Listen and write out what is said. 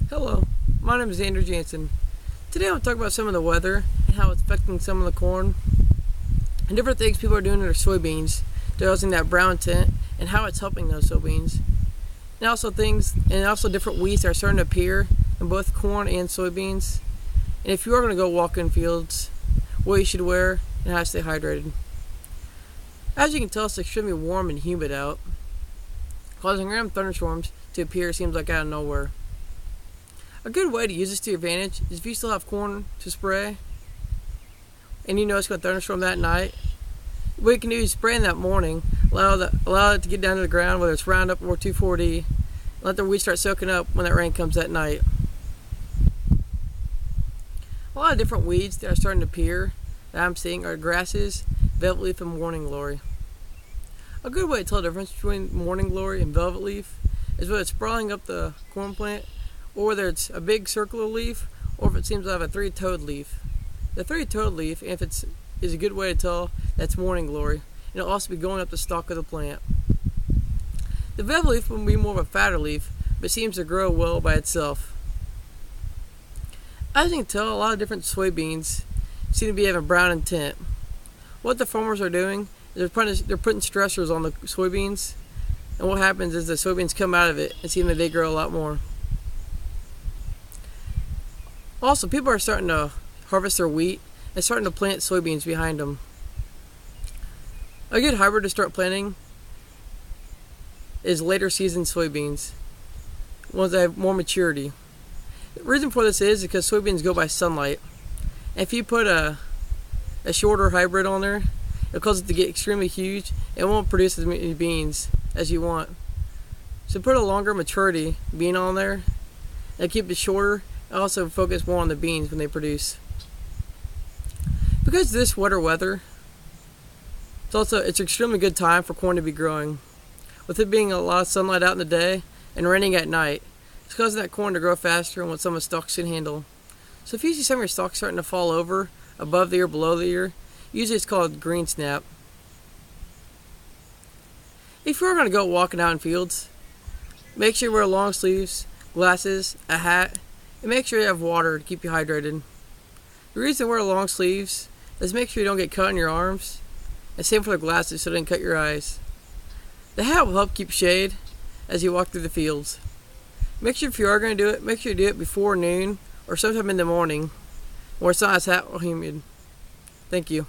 Hello, my name is Andrew Jansen. Today I'll talk about some of the weather and how it's affecting some of the corn and different things people are doing to their soybeans, causing that brown tint, and how it's helping those soybeans. And also different weeds that are starting to appear in both corn and soybeans. And if you are going to go walk in fields, what you should wear and how to stay hydrated. As you can tell, it's extremely warm and humid out, causing random thunderstorms to appear seems like out of nowhere. A good way to use this to your advantage is if you still have corn to spray and you know it's going to thunderstorm that night. What you can do is spray in that morning, allow it to get down to the ground, whether it's Roundup or 2,4-D, and let the weeds start soaking up when that rain comes that night. A lot of different weeds that are starting to appear that I'm seeing are grasses, velvet leaf, and morning glory. A good way to tell the difference between morning glory and velvet leaf is whether it's sprawling up the corn plant, or whether it's a big circular leaf, or if it seems to have a three-toed leaf. The three-toed leaf, if it's is a good way to tell that's morning glory, and it'll also be going up the stalk of the plant. The velvet leaf will be more of a fatter leaf, but seems to grow well by itself. As you can tell, a lot of different soybeans seem to be having brown in tint. What the farmers are doing is they're putting stressors on the soybeans, and what happens is the soybeans come out of it and seem that they grow a lot more. Also, people are starting to harvest their wheat and starting to plant soybeans behind them. A good hybrid to start planting is later season soybeans, ones that have more maturity. The reason for this is because soybeans go by sunlight. And if you put a shorter hybrid on there, it'll cause it to get extremely huge and it won't produce as many beans as you want. So put a longer maturity bean on there and keep it shorter. Also focus more on the beans when they produce. Because of this wetter weather, it's extremely good time for corn to be growing. With it being a lot of sunlight out in the day and raining at night, it's causing that corn to grow faster than what some of the stalks can handle. So if you see some of your stalks starting to fall over above the ear, below the ear, usually it's called green snap. If you're going to go walking out in fields, make sure you wear long sleeves, glasses, a hat, and make sure you have water to keep you hydrated. The reason to wear long sleeves is make sure you don't get cut on your arms, and same for the glasses so they don't cut your eyes. The hat will help keep shade as you walk through the fields. Make sure if you are going to do it, make sure you do it before noon or sometime in the morning where it's not as hot or humid. Thank you.